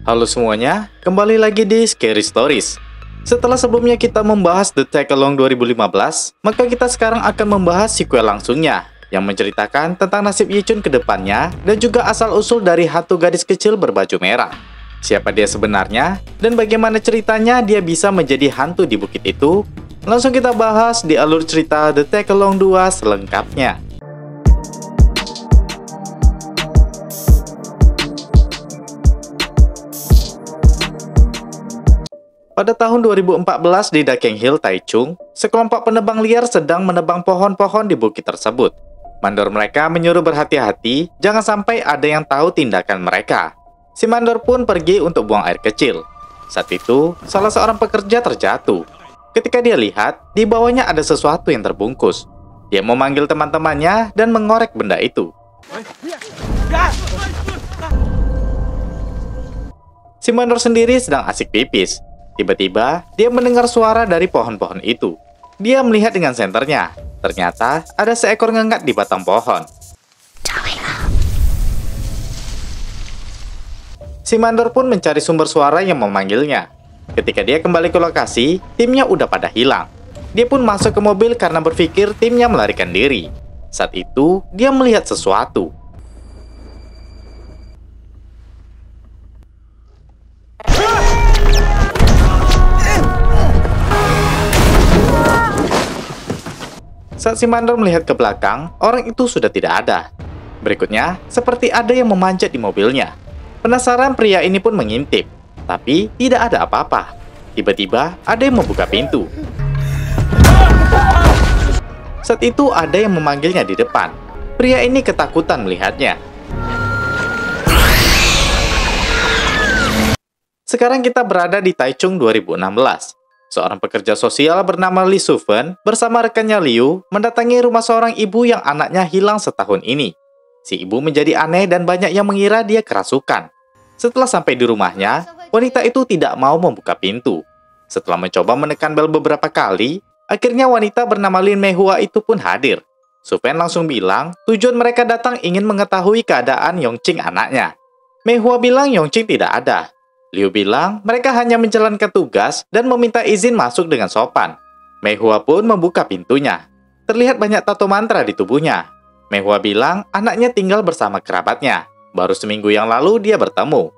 Halo semuanya, kembali lagi di Scary Stories. Setelah sebelumnya kita membahas The Tag Along 2015, maka kita sekarang akan membahas sequel langsungnya, yang menceritakan tentang nasib Yichun ke depannya dan juga asal-usul dari hantu gadis kecil berbaju merah. Siapa dia sebenarnya, dan bagaimana ceritanya dia bisa menjadi hantu di bukit itu? Langsung kita bahas di alur cerita The Tag Along 2 selengkapnya. Pada tahun 2014 di Dakeng Hill, Taichung, sekelompok penebang liar sedang menebang pohon-pohon di bukit tersebut. Mandor mereka menyuruh berhati-hati, jangan sampai ada yang tahu tindakan mereka. Si mandor pun pergi untuk buang air kecil. Saat itu, salah seorang pekerja terjatuh. Ketika dia lihat, di bawahnya ada sesuatu yang terbungkus. Dia memanggil teman-temannya dan mengorek benda itu. Si mandor sendiri sedang asik pipis. Tiba-tiba, dia mendengar suara dari pohon-pohon itu. Dia melihat dengan senternya. Ternyata, ada seekor ngengat di batang pohon. Si mandor pun mencari sumber suara yang memanggilnya. Ketika dia kembali ke lokasi, timnya udah pada hilang. Dia pun masuk ke mobil karena berpikir timnya melarikan diri. Saat itu, dia melihat sesuatu. Saat si mandor melihat ke belakang, orang itu sudah tidak ada. Berikutnya, seperti ada yang memanjat di mobilnya. Penasaran, pria ini pun mengintip. Tapi, tidak ada apa-apa. Tiba-tiba, ada yang membuka pintu. Saat itu, ada yang memanggilnya di depan. Pria ini ketakutan melihatnya. Sekarang kita berada di Taichung 2016. Seorang pekerja sosial bernama Lee Sufen bersama rekannya Liu mendatangi rumah seorang ibu yang anaknya hilang setahun ini. Si ibu menjadi aneh dan banyak yang mengira dia kerasukan. Setelah sampai di rumahnya, wanita itu tidak mau membuka pintu. Setelah mencoba menekan bel beberapa kali, akhirnya wanita bernama Lin Mehua itu pun hadir. Sufen langsung bilang tujuan mereka datang ingin mengetahui keadaan Yongqing anaknya. Mehua bilang Yongqing tidak ada. Liu bilang mereka hanya menjalankan tugas dan meminta izin masuk dengan sopan. Mehua pun membuka pintunya. Terlihat banyak tato mantra di tubuhnya. Mehua bilang anaknya tinggal bersama kerabatnya. Baru seminggu yang lalu dia bertemu.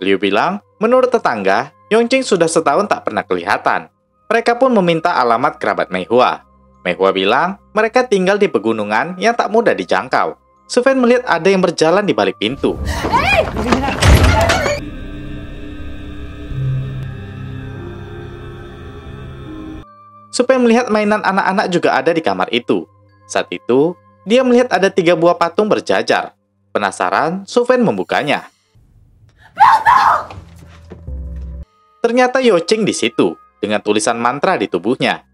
Liu bilang, menurut tetangga, Yongqing sudah setahun tak pernah kelihatan. Mereka pun meminta alamat kerabat Mehua. Mehua bilang mereka tinggal di pegunungan yang tak mudah dijangkau. Sufen melihat ada yang berjalan di balik pintu. Sufen melihat mainan anak-anak juga ada di kamar itu. Saat itu, dia melihat ada 3 buah patung berjajar. Penasaran, Sufen membukanya. Ternyata Yongqing di situ, dengan tulisan mantra di tubuhnya.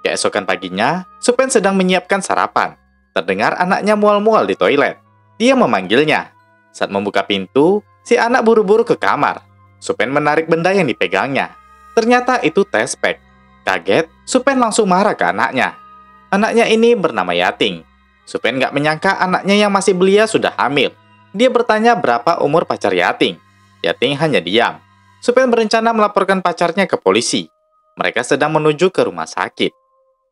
Keesokan paginya, Sufen sedang menyiapkan sarapan. Terdengar anaknya mual-mual di toilet. Dia memanggilnya. Saat membuka pintu, si anak buru-buru ke kamar. Sufen menarik benda yang dipegangnya. Ternyata itu tespek. Kaget, Sufen langsung marah ke anaknya. Anaknya ini bernama Yating. Sufen nggak menyangka anaknya yang masih belia sudah hamil. Dia bertanya berapa umur pacar Yating. Yating hanya diam. Sufen berencana melaporkan pacarnya ke polisi. Mereka sedang menuju ke rumah sakit.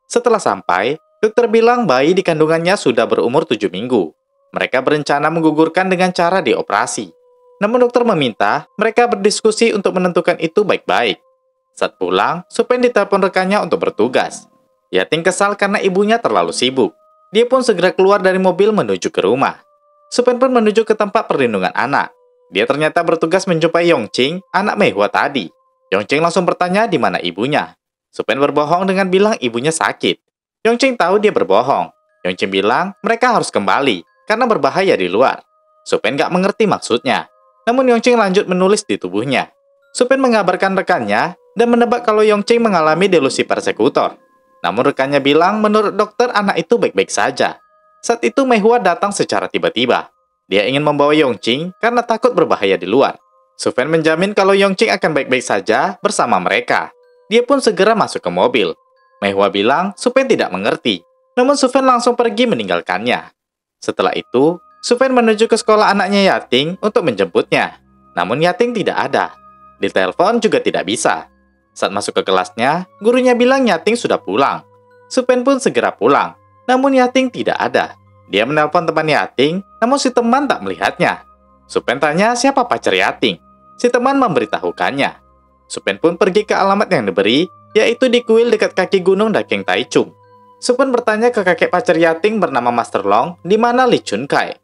Setelah sampai, dokter bilang bayi di kandungannya sudah berumur 7 minggu. Mereka berencana menggugurkan dengan cara dioperasi. Namun dokter meminta mereka berdiskusi untuk menentukan itu baik-baik. Saat pulang, Sufen ditelepon rekannya untuk bertugas. Yating kesal karena ibunya terlalu sibuk. Dia pun segera keluar dari mobil menuju ke rumah. Sufen pun menuju ke tempat perlindungan anak. Dia ternyata bertugas menjumpai Yongqing, anak Mehua tadi. Yongqing langsung bertanya di mana ibunya. Sufen berbohong dengan bilang ibunya sakit. Yongqing tahu dia berbohong. Yongqing bilang mereka harus kembali karena berbahaya di luar. Sufen gak mengerti maksudnya. Namun Yongqing lanjut menulis di tubuhnya. Sufen mengabarkan rekannya dan menebak kalau Yongqing mengalami delusi persekutor. Namun rekannya bilang menurut dokter anak itu baik-baik saja. Saat itu Mehua datang secara tiba-tiba. Dia ingin membawa Yongqing karena takut berbahaya di luar. Sufen menjamin kalau Yongqing akan baik-baik saja bersama mereka. Dia pun segera masuk ke mobil. Mehua bilang Sufen tidak mengerti. Namun Sufen langsung pergi meninggalkannya. Setelah itu, Sufen menuju ke sekolah anaknya Yating untuk menjemputnya. Namun Yating tidak ada. Ditelepon juga tidak bisa. Saat masuk ke kelasnya, gurunya bilang Yating sudah pulang. Supen pun segera pulang. Namun Yating tidak ada. Dia menelpon teman Yating, namun si teman tak melihatnya. Supen tanya siapa pacar Yating. Si teman memberitahukannya. Supen pun pergi ke alamat yang diberi, yaitu di kuil dekat kaki gunung Daking Taichung. Supen bertanya ke kakek pacar Yating bernama Master Long, di mana Li Chunkai.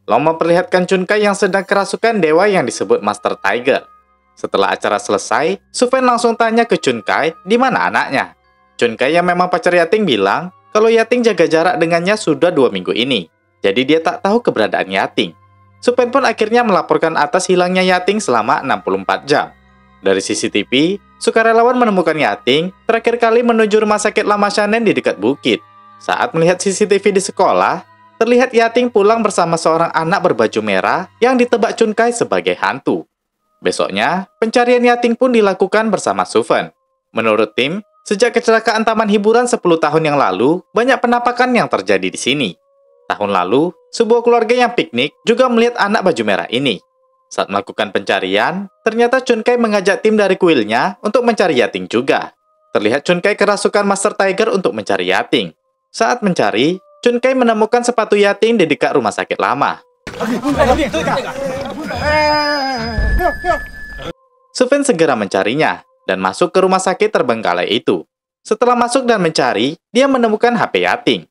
Long memperlihatkan Chunkai yang sedang kerasukan dewa yang disebut Master Tiger. Setelah acara selesai, Supen langsung tanya ke Chunkai di mana anaknya. Chunkai yang memang pacar Yating bilang kalau Yating jaga jarak dengannya sudah 2 minggu ini. Jadi dia tak tahu keberadaan Yating. Supen pun akhirnya melaporkan atas hilangnya Yating selama 64 jam. Dari CCTV, sukarelawan menemukan Yating terakhir kali menuju rumah sakit Lama Shanen di dekat bukit. Saat melihat CCTV di sekolah, terlihat Yating pulang bersama seorang anak berbaju merah yang ditebak Chunkai sebagai hantu. Besoknya, pencarian Yating pun dilakukan bersama Sufen. Menurut tim, sejak kecelakaan taman hiburan 10 tahun yang lalu, banyak penampakan yang terjadi di sini. Tahun lalu, sebuah keluarga yang piknik juga melihat anak baju merah ini. Saat melakukan pencarian, ternyata Chunkai mengajak tim dari kuilnya untuk mencari Yating juga. Terlihat Chunkai kerasukan Master Tiger untuk mencari Yating. Saat mencari, Chunkai menemukan sepatu Yating di dekat rumah sakit lama. Sufen segera mencarinya dan masuk ke rumah sakit terbengkalai itu. Setelah masuk dan mencari, dia menemukan HP Yating.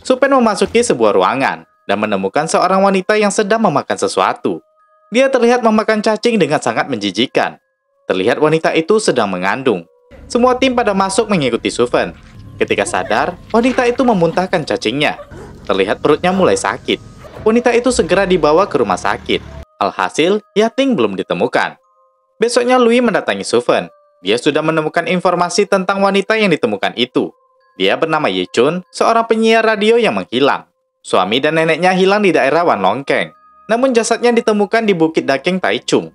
Supen memasuki sebuah ruangan dan menemukan seorang wanita yang sedang memakan sesuatu. Dia terlihat memakan cacing dengan sangat menjijikan. Terlihat wanita itu sedang mengandung. Semua tim pada masuk mengikuti Sufen. Ketika sadar, wanita itu memuntahkan cacingnya. Terlihat perutnya mulai sakit. Wanita itu segera dibawa ke rumah sakit. Alhasil, Yating belum ditemukan. Besoknya Lui mendatangi Sufen. Dia sudah menemukan informasi tentang wanita yang ditemukan itu. Dia bernama Yichun, seorang penyiar radio yang menghilang. Suami dan neneknya hilang di daerah Wanlongkeng. Namun jasadnya ditemukan di Bukit Daking Taichung.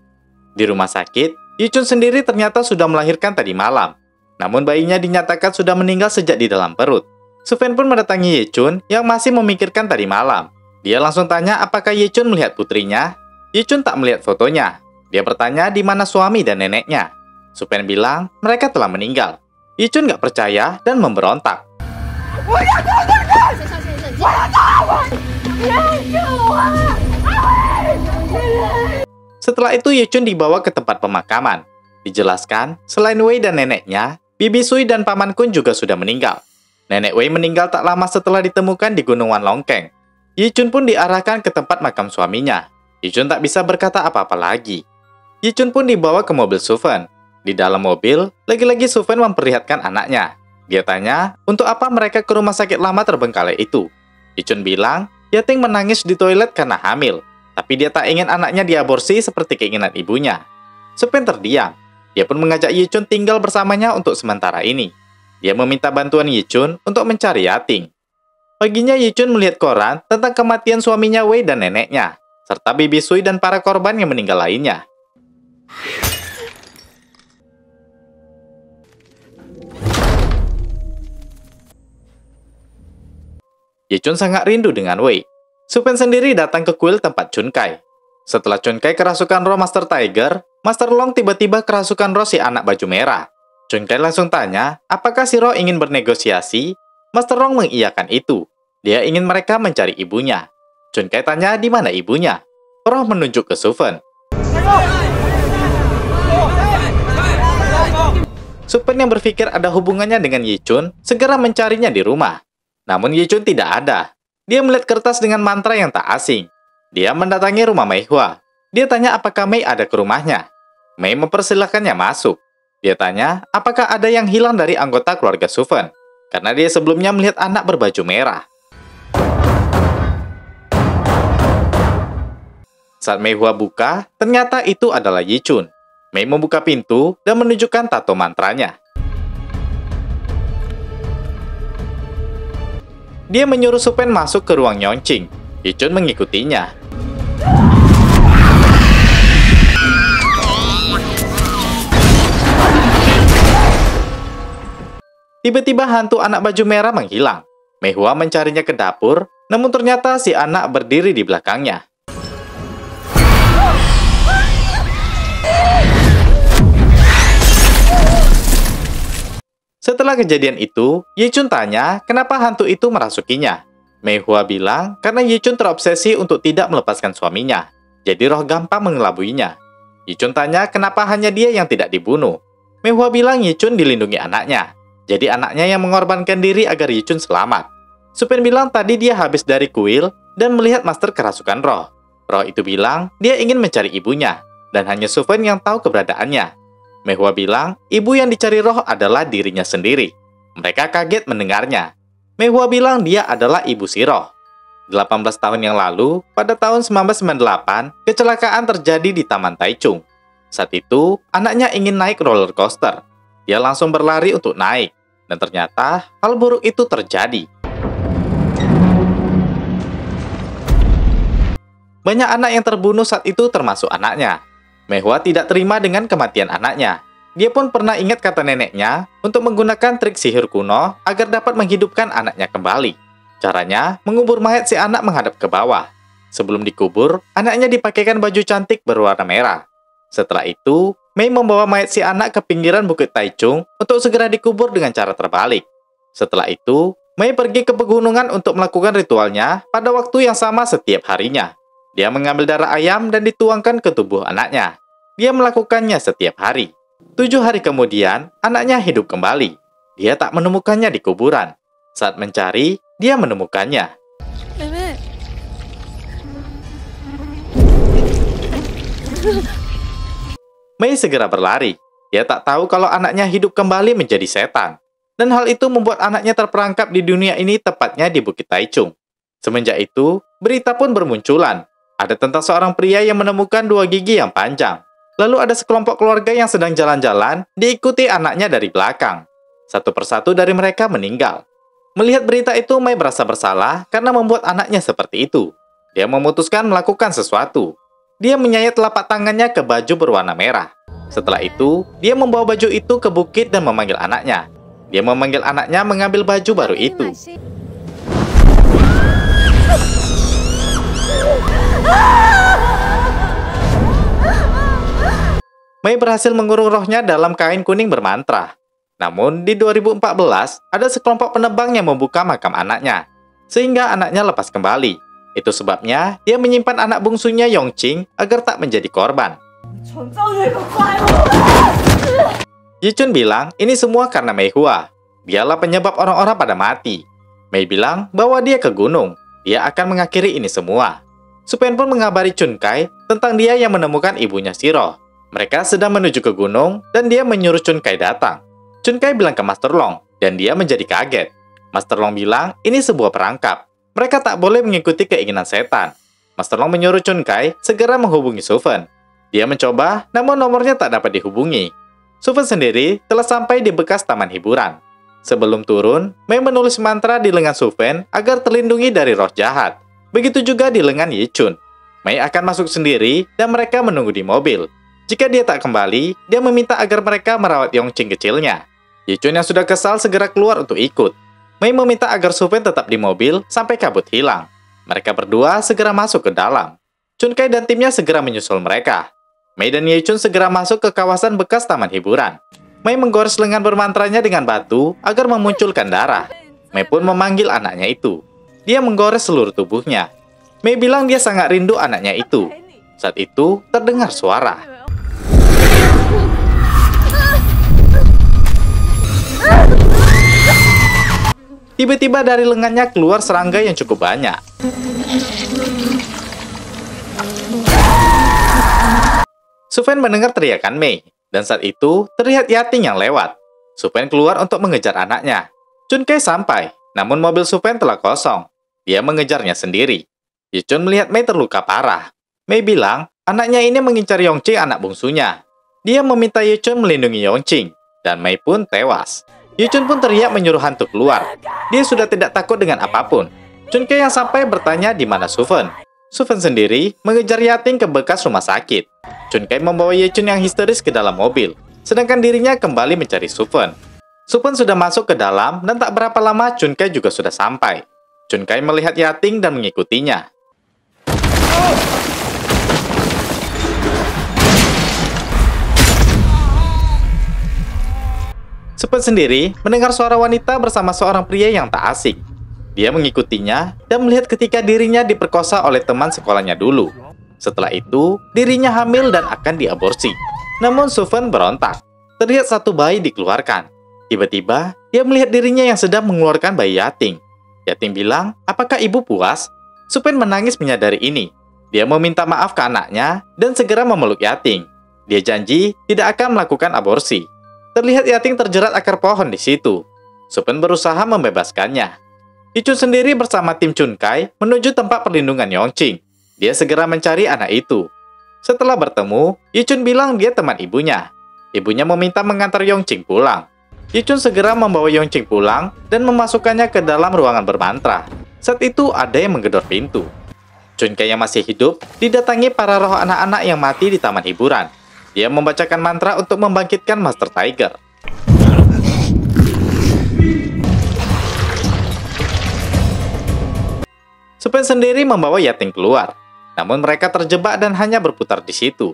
Di rumah sakit, Yichun sendiri ternyata sudah melahirkan tadi malam. Namun bayinya dinyatakan sudah meninggal sejak di dalam perut. Sufen pun mendatangi Yichun yang masih memikirkan tadi malam. Dia langsung tanya apakah Yichun melihat putrinya. Yichun tak melihat fotonya. Dia bertanya di mana suami dan neneknya. Supen bilang mereka telah meninggal. Yichun gak percaya dan memberontak. Setelah itu Yichun dibawa ke tempat pemakaman. Dijelaskan, selain Wei dan neneknya, Bibi Sui dan Paman Kun juga sudah meninggal. Nenek Wei meninggal tak lama setelah ditemukan di Gunung Wanlongkeng. Yichun pun diarahkan ke tempat makam suaminya. Yichun tak bisa berkata apa-apa lagi. Yichun pun dibawa ke mobil Sufen. Di dalam mobil, lagi-lagi Sufen memperlihatkan anaknya. Dia tanya, untuk apa mereka ke rumah sakit lama terbengkalai itu? Yichun bilang, Yating menangis di toilet karena hamil. Tapi dia tak ingin anaknya diaborsi seperti keinginan ibunya. Sufen terdiam. Dia pun mengajak Yichun tinggal bersamanya untuk sementara ini. Dia meminta bantuan Yichun untuk mencari Yating. Paginya Yichun melihat koran tentang kematian suaminya Wei dan neneknya, serta Bibi Sui dan para korban yang meninggal lainnya. Yichun sangat rindu dengan Wei. Supen sendiri datang ke kuil tempat Chunkai. Setelah Chunkai kerasukan roh Master Tiger, Master Long tiba-tiba kerasukan roh si anak baju merah. Chunkai langsung tanya, apakah si roh ingin bernegosiasi? Master Long mengiyakan itu. Dia ingin mereka mencari ibunya. Chunkai tanya di mana ibunya. Roh menunjuk ke Sufen. Supen yang berpikir ada hubungannya dengan Yichun segera mencarinya di rumah. Namun Yichun tidak ada. Dia melihat kertas dengan mantra yang tak asing. Dia mendatangi rumah Mei Hua. Dia tanya apakah Mei ada ke rumahnya. Mei mempersilahkannya masuk. Dia tanya apakah ada yang hilang dari anggota keluarga Sufen. Karena dia sebelumnya melihat anak berbaju merah. Saat Mei Hua buka, ternyata itu adalah Yichun. Mei membuka pintu dan menunjukkan tato mantranya. Dia menyuruh Supen masuk ke ruang Nyongqing. Yichun mengikutinya. Tiba-tiba hantu anak baju merah menghilang. Mei Hua mencarinya ke dapur, Namun ternyata si anak berdiri di belakangnya. Setelah kejadian itu, Ye Chun tanya kenapa hantu itu merasukinya. Mei Hua bilang karena Ye Chun terobsesi untuk tidak melepaskan suaminya. Jadi roh gampang mengelabuinya. Ye Chun tanya kenapa hanya dia yang tidak dibunuh. Mei Hua bilang Ye Chun dilindungi anaknya. Jadi anaknya yang mengorbankan diri agar Ye Chun selamat. Su Pen bilang tadi dia habis dari kuil dan melihat master kerasukan roh. Roh itu bilang dia ingin mencari ibunya. Dan hanya Su Pen yang tahu keberadaannya. Mei Hua bilang, ibu yang dicari roh adalah dirinya sendiri. Mereka kaget mendengarnya. Mei Hua bilang dia adalah ibu si roh. 18 tahun yang lalu, pada tahun 1998, kecelakaan terjadi di Taman Taichung. Saat itu, anaknya ingin naik roller coaster. Dia langsung berlari untuk naik. Dan ternyata, hal buruk itu terjadi. Banyak anak yang terbunuh saat itu termasuk anaknya. Mei Hua tidak terima dengan kematian anaknya. Dia pun pernah ingat kata neneknya untuk menggunakan trik sihir kuno agar dapat menghidupkan anaknya kembali. Caranya, mengubur mayat si anak menghadap ke bawah. Sebelum dikubur, anaknya dipakaikan baju cantik berwarna merah. Setelah itu, Mei membawa mayat si anak ke pinggiran Bukit Taichung untuk segera dikubur dengan cara terbalik. Setelah itu, Mei pergi ke pegunungan untuk melakukan ritualnya pada waktu yang sama setiap harinya. Dia mengambil darah ayam dan dituangkan ke tubuh anaknya. Dia melakukannya setiap hari. 7 hari kemudian, anaknya hidup kembali. Dia tak menemukannya di kuburan. Saat mencari, dia menemukannya. Mei segera berlari. Dia tak tahu kalau anaknya hidup kembali menjadi setan. Dan hal itu membuat anaknya terperangkap di dunia ini, tepatnya di Bukit Taichung. Semenjak itu, berita pun bermunculan. Ada tentang seorang pria yang menemukan 2 gigi yang panjang. Lalu ada sekelompok keluarga yang sedang jalan-jalan, diikuti anaknya dari belakang. Satu persatu dari mereka meninggal. Melihat berita itu, Mei merasa bersalah karena membuat anaknya seperti itu. Dia memutuskan melakukan sesuatu. Dia menyayat telapak tangannya ke baju berwarna merah. Setelah itu, dia membawa baju itu ke bukit dan memanggil anaknya. Dia memanggil anaknya mengambil baju baru itu. Mei berhasil mengurung rohnya dalam kain kuning bermantra. Namun, di 2014, ada sekelompok penebang yang membuka makam anaknya. Sehingga anaknya lepas kembali. Itu sebabnya, dia menyimpan anak bungsunya Yongqing agar tak menjadi korban. Ye Chun bilang, ini semua karena Mei Hua. Dialah penyebab orang-orang pada mati. Mei bilang bahwa dia ke gunung. Dia akan mengakhiri ini semua. Su Pen pun mengabari Chun Kai tentang dia yang menemukan ibunya si roh. Mereka sedang menuju ke gunung dan dia menyuruh Chun Kai datang. Chun Kai bilang ke Master Long dan dia menjadi kaget. Master Long bilang ini sebuah perangkap. Mereka tak boleh mengikuti keinginan setan. Master Long menyuruh Chun Kai segera menghubungi Su Fen. Dia mencoba, namun nomornya tak dapat dihubungi. Su Fen sendiri telah sampai di bekas taman hiburan. Sebelum turun, Mei menulis mantra di lengan Su Fen agar terlindungi dari roh jahat. Begitu juga di lengan Ye Chun. Mei akan masuk sendiri dan mereka menunggu di mobil. Jika dia tak kembali, dia meminta agar mereka merawat Yongqing kecilnya. Ye Chun yang sudah kesal segera keluar untuk ikut. Mei meminta agar Su Fen tetap di mobil sampai kabut hilang. Mereka berdua segera masuk ke dalam. Chun Kai dan timnya segera menyusul mereka. Mei dan Ye Chun segera masuk ke kawasan bekas taman hiburan. Mei menggores lengan bermantranya dengan batu agar memunculkan darah. Mei pun memanggil anaknya itu. Dia menggores seluruh tubuhnya. Mei bilang dia sangat rindu anaknya itu. Saat itu, terdengar suara. Tiba-tiba dari lengannya keluar serangga yang cukup banyak. Su Fen mendengar teriakan Mei, dan saat itu terlihat Yating yang lewat. Su Fen keluar untuk mengejar anaknya. Chun Kai sampai, namun mobil Su Fen telah kosong. Dia mengejarnya sendiri. Ye Chun melihat Mei terluka parah. Mei bilang, anaknya ini mengincar Yongqing anak bungsunya. Dia meminta Ye Chun melindungi Yongqing, dan Mei pun tewas. Ye Chun pun teriak menyuruh hantu keluar. Dia sudah tidak takut dengan apapun. Chun Kai yang sampai bertanya di mana Su Fen. Su Fen sendiri mengejar Yating ke bekas rumah sakit. Chun Kai membawa Ye Chun yang histeris ke dalam mobil, sedangkan dirinya kembali mencari Su Fen. Su Fen sudah masuk ke dalam dan tak berapa lama Chun Kai juga sudah sampai. Chun Kai melihat Yating dan mengikutinya. Supen sendiri mendengar suara wanita bersama seorang pria yang tak asing. Dia mengikutinya dan melihat ketika dirinya diperkosa oleh teman sekolahnya dulu. Setelah itu, dirinya hamil dan akan diaborsi. Namun Supen berontak. Terlihat satu bayi dikeluarkan. Tiba-tiba, dia melihat dirinya yang sedang mengeluarkan bayi Yating. Yating bilang, "Apakah ibu puas?" Supen menangis menyadari ini. Dia meminta maaf ke anaknya dan segera memeluk Yating. Dia janji tidak akan melakukan aborsi. Terlihat Yating terjerat akar pohon di situ. Supen berusaha membebaskannya. Yichun sendiri bersama tim Chun Kai menuju tempat perlindungan Yongqing. Dia segera mencari anak itu. Setelah bertemu, Yichun bilang dia teman ibunya. Ibunya meminta mengantar Yongqing pulang. Yichun segera membawa Yongqing pulang dan memasukkannya ke dalam ruangan bermantra. Saat itu ada yang menggedor pintu. Chun Kai yang masih hidup didatangi para roh anak-anak yang mati di taman hiburan. Dia membacakan mantra untuk membangkitkan Master Tiger. Supen sendiri membawa Yating keluar. Namun mereka terjebak dan hanya berputar di situ.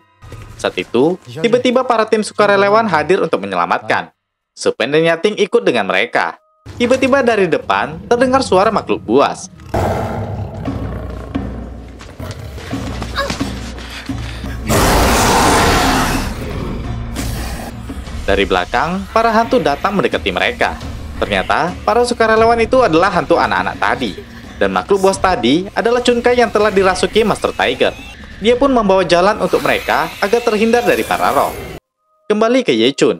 Saat itu, tiba-tiba para tim sukarelawan hadir untuk menyelamatkan. Supen dan Yating ikut dengan mereka. Tiba-tiba dari depan terdengar suara makhluk buas. Dari belakang, para hantu datang mendekati mereka. Ternyata, para sukarelawan itu adalah hantu anak-anak tadi. Dan makhluk buas tadi adalah Chun Kai yang telah dirasuki Master Tiger. Dia pun membawa jalan untuk mereka agar terhindar dari para roh. Kembali ke Yichun.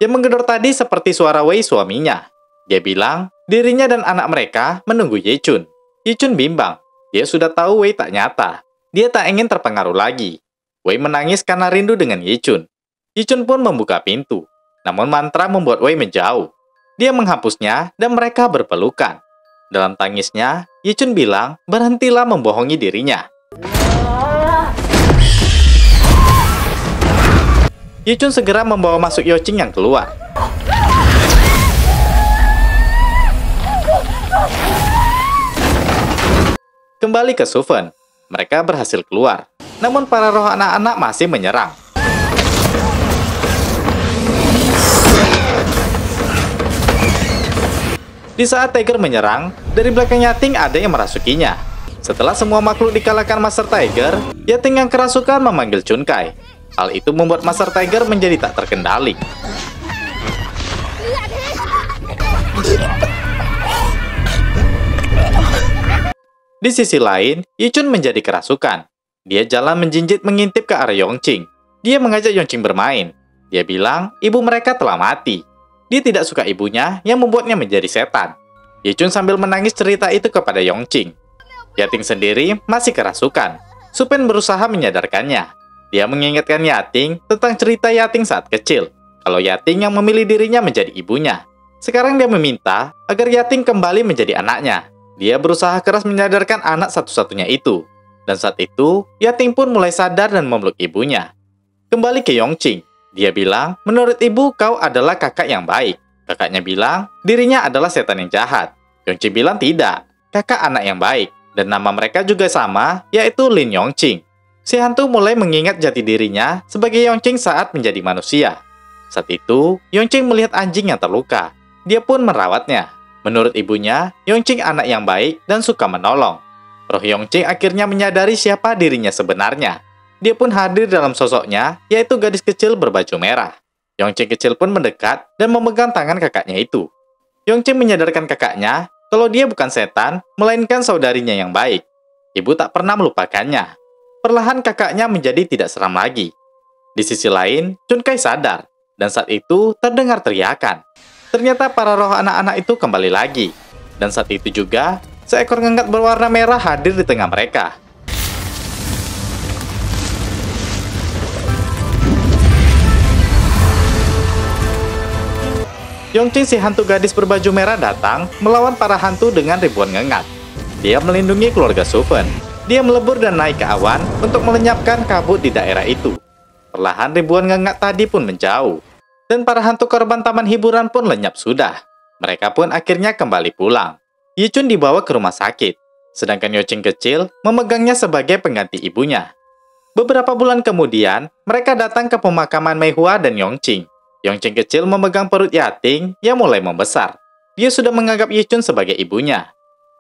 Yang menggedor tadi seperti suara Wei suaminya. Dia bilang, dirinya dan anak mereka menunggu Yichun. Yichun bimbang. Dia sudah tahu Wei tak nyata. Dia tak ingin terpengaruh lagi. Wei menangis karena rindu dengan Yichun. Yichun pun membuka pintu. Namun mantra membuat Wei menjauh. Dia menghapusnya dan mereka berpelukan. Dalam tangisnya, Yichun bilang berhentilah membohongi dirinya. Yichun segera membawa masuk Yongqing yang keluar. Kembali ke Sufen. Mereka berhasil keluar. Namun para roh anak-anak masih menyerang. Di saat Tiger menyerang, dari belakang Yating ada yang merasukinya. Setelah semua makhluk dikalahkan Master Tiger, Yating yang kerasukan memanggil Chun Kai. Hal itu membuat Master Tiger menjadi tak terkendali. Di sisi lain, Yichun menjadi kerasukan. Dia jalan menjinjit mengintip ke arah Yongqing. Dia mengajak Yongqing bermain. Dia bilang ibu mereka telah mati. Dia tidak suka ibunya yang membuatnya menjadi setan. Yichun sambil menangis cerita itu kepada Yongqing. Yating sendiri masih kerasukan. Supen berusaha menyadarkannya. Dia mengingatkan Yating tentang cerita Yating saat kecil. Kalau Yating yang memilih dirinya menjadi ibunya. Sekarang dia meminta agar Yating kembali menjadi anaknya. Dia berusaha keras menyadarkan anak satu-satunya itu. Dan saat itu, Yating pun mulai sadar dan memeluk ibunya. Kembali ke Yongqing. Dia bilang, menurut ibu kau adalah kakak yang baik. Kakaknya bilang, dirinya adalah setan yang jahat. Yongqing bilang tidak, kakak anak yang baik. Dan nama mereka juga sama, yaitu Lin Yongqing. Si hantu mulai mengingat jati dirinya sebagai Yongqing saat menjadi manusia. Saat itu, Yongqing melihat anjing yang terluka. Dia pun merawatnya. Menurut ibunya, Yongqing anak yang baik dan suka menolong. Roh Yongqing akhirnya menyadari siapa dirinya sebenarnya. Dia pun hadir dalam sosoknya, yaitu gadis kecil berbaju merah. Yongqing kecil pun mendekat dan memegang tangan kakaknya itu. Yongqing menyadarkan kakaknya kalau dia bukan setan, melainkan saudarinya yang baik. Ibu tak pernah melupakannya. Perlahan kakaknya menjadi tidak seram lagi. Di sisi lain, Chun Kai sadar, dan saat itu terdengar teriakan. Ternyata para roh anak-anak itu kembali lagi. Dan saat itu juga, seekor ngengat berwarna merah hadir di tengah mereka. Yongqing si hantu gadis berbaju merah datang melawan para hantu dengan ribuan ngengat. Dia melindungi keluarga Sufen. Dia melebur dan naik ke awan untuk melenyapkan kabut di daerah itu. Perlahan ribuan ngengat tadi pun menjauh. Dan para hantu korban taman hiburan pun lenyap sudah. Mereka pun akhirnya kembali pulang. Yichun dibawa ke rumah sakit, sedangkan Yoching kecil memegangnya sebagai pengganti ibunya. Beberapa bulan kemudian, mereka datang ke pemakaman Meihua dan Yongqing. Yongqing kecil memegang perut Yating yang mulai membesar. Dia sudah menganggap Yichun sebagai ibunya.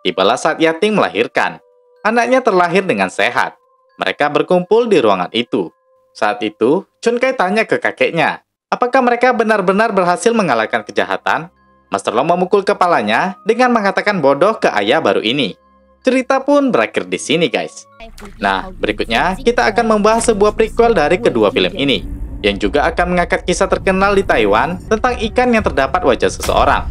Tibalah saat Yating melahirkan. Anaknya terlahir dengan sehat. Mereka berkumpul di ruangan itu. Saat itu, Chun Kai tanya ke kakeknya, apakah mereka benar-benar berhasil mengalahkan kejahatan? Master Long memukul kepalanya dengan mengatakan bodoh ke ayah baru ini. Cerita pun berakhir di sini, guys. Nah, berikutnya kita akan membahas sebuah prequel dari kedua film ini, yang juga akan mengangkat kisah terkenal di Taiwan tentang ikan yang terdapat wajah seseorang.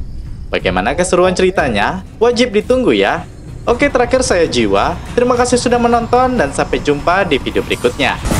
Bagaimana keseruan ceritanya? Wajib ditunggu ya. Oke, terakhir saya Jiwa. Terima kasih sudah menonton dan sampai jumpa di video berikutnya.